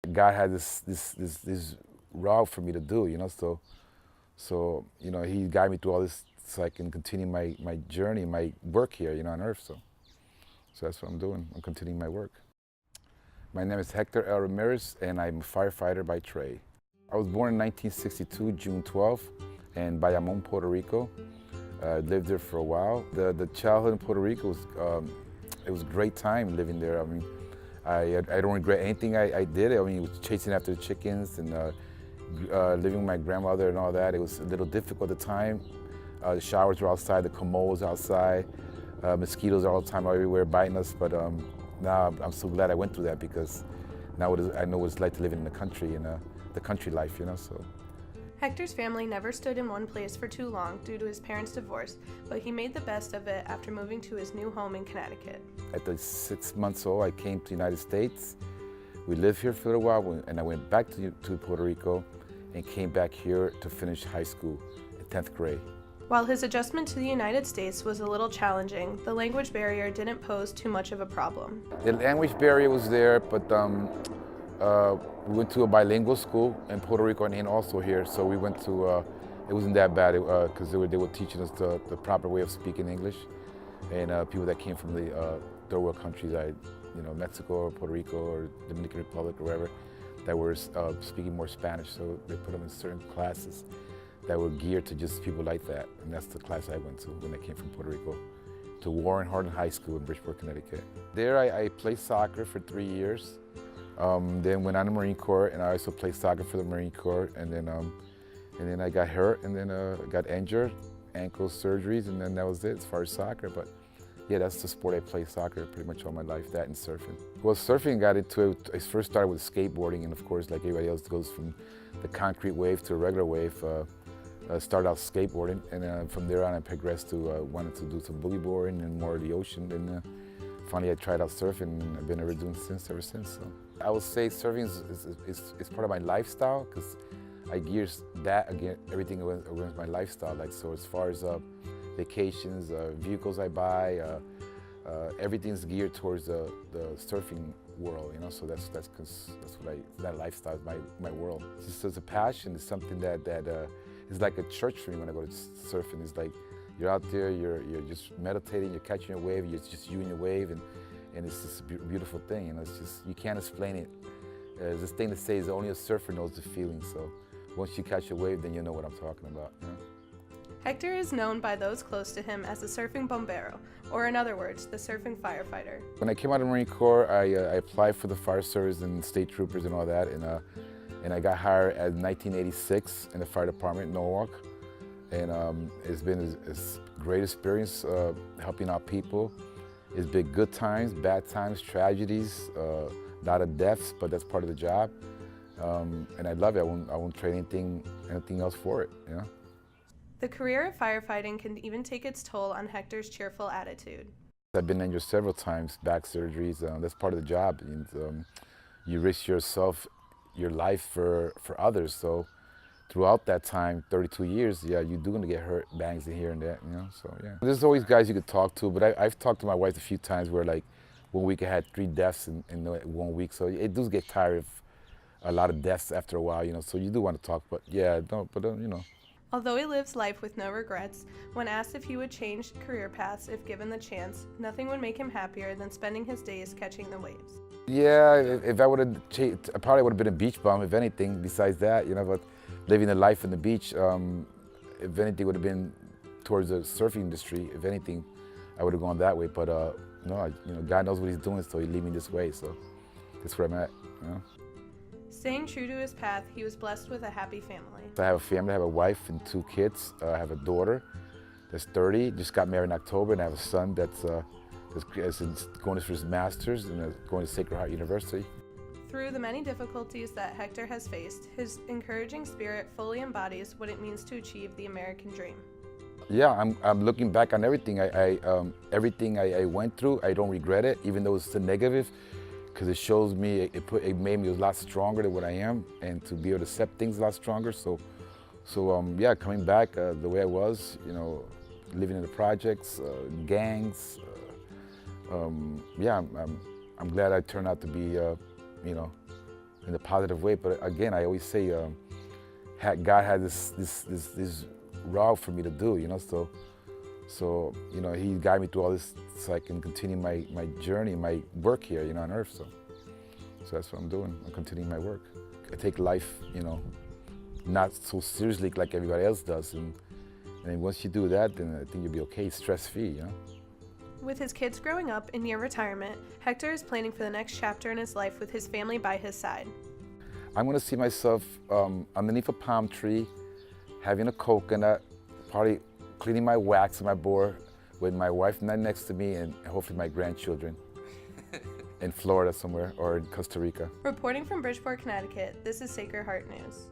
God had this route for me to do, so He guided me through all this so I can continue my journey, my work here, on Earth. So that's what I'm doing. I'm continuing my work. My name is Hector Ramirez, and I'm a firefighter by trade. I was born in 1962, June 12th, in Bayamon, Puerto Rico. Lived there for a while. The childhood in Puerto Rico it was a great time living there. I mean, I don't regret anything I did. I mean, it was chasing after the chickens and living with my grandmother and all that. It was a little difficult at the time. The showers were outside, the commode was outside, mosquitoes all the time everywhere biting us. But now I'm so glad I went through that, because now I know what it's like to live in the country and the country life, So. Hector's family never stood in one place for too long due to his parents' divorce, but he made the best of it after moving to his new home in Connecticut. At the 6 months old, I came to the United States. We lived here for a while, and I went back to Puerto Rico and came back here to finish high school in 10th grade. While his adjustment to the United States was a little challenging, the language barrier didn't pose too much of a problem. The language barrier was there, but we went to a bilingual school in Puerto Rico and also here, so we went to, it wasn't that bad because they were teaching us the proper way of speaking English, and people that came from the third world countries, Mexico or Puerto Rico or Dominican Republic or wherever, that were speaking more Spanish, so they put them in certain classes that were geared to just people like that, and that's the class I went to when I came from Puerto Rico to Warren Harding High School in Bridgeport, Connecticut. There I played soccer for 3 years. Then went on the Marine Corps, and I also played soccer for the Marine Corps. And then I got hurt, and then got injured, ankle surgeries, and then that was it as far as soccer. But yeah, that's the sport I played soccer pretty much all my life, that and surfing. Well, surfing got into it. I first started with skateboarding, and of course, like everybody else, goes from the concrete wave to a regular wave. Started out skateboarding, and from there on, I progressed to wanted to do some boogie boarding and more of the ocean. And finally, I tried out surfing, and I've been doing it ever since. So. I would say surfing is part of my lifestyle, because I gear that against everything against my lifestyle. Like, so as far as vacations, vehicles I buy, everything's geared towards the surfing world, So that's what that lifestyle is my world. It's just as a passion. It's something that is like a church for me when I go to surfing. It's like you're out there, you're just meditating, you're catching a wave, it's just you and your wave, and it's just a beautiful thing, It's just, you can't explain it. There's this thing that says only a surfer knows the feeling, so once you catch a wave, then you know what I'm talking about, Hector is known by those close to him as the surfing bombero, or in other words, the surfing firefighter. When I came out of the Marine Corps, I applied for the fire service and state troopers and all that, and I got hired in 1986 in the fire department in Norwalk. And it's been a great experience helping out people. It's been good times, bad times, tragedies, a lot of deaths, but that's part of the job. And I love it. I won't trade anything else for it, The career of firefighting can even take its toll on Hector's cheerful attitude. I've been injured several times, back surgeries. That's part of the job. And, you risk your life for others. So throughout that time, 32 years, yeah, you're going to get hurt, bangs in here and there, So yeah, there's always guys you could talk to, but I've talked to my wife a few times where, like, 1 week I had 3 deaths in 1 week, so it does get tired of a lot of deaths after a while, So you do want to talk, but yeah, Although he lives life with no regrets, when asked if he would change career paths if given the chance, nothing would make him happier than spending his days catching the waves. Yeah, if I would have changed, I probably would have been a beach bum, if anything, besides that, but living the life on the beach, if anything, would have been towards the surfing industry. If anything, I would have gone that way, but no, God knows what He's doing, so He lead me this way, so that's where I'm at, Staying true to his path, he was blessed with a happy family. I have a family. I have a wife and 2 kids. I have a daughter that's 30, just got married in October, and I have a son that's going for his master's and going to Sacred Heart University. Through the many difficulties that Hector has faced, his encouraging spirit fully embodies what it means to achieve the American dream. Yeah, I'm looking back on everything. Everything I went through, I don't regret it, even though it's a negative, because it shows me, it made me a lot stronger than what I am, and to be able to accept things a lot stronger. So yeah, coming back the way I was, living in the projects, gangs. Yeah, I'm glad I turned out to be, in a positive way. But again, I always say, God had this route for me to do, So He guided me through all this so I can continue my journey, my work here, on earth. So that's what I'm doing. I'm continuing my work. I take life, not so seriously like everybody else does. And then once you do that, then I think you'll be okay, stress-free, With his kids growing up and near retirement, Hector is planning for the next chapter in his life with his family by his side. I'm gonna see myself underneath a palm tree, having a coconut, probably cleaning my wax and my board with my wife right next to me and hopefully my grandchildren in Florida somewhere or in Costa Rica. Reporting from Bridgeport, Connecticut, this is Sacred Heart News.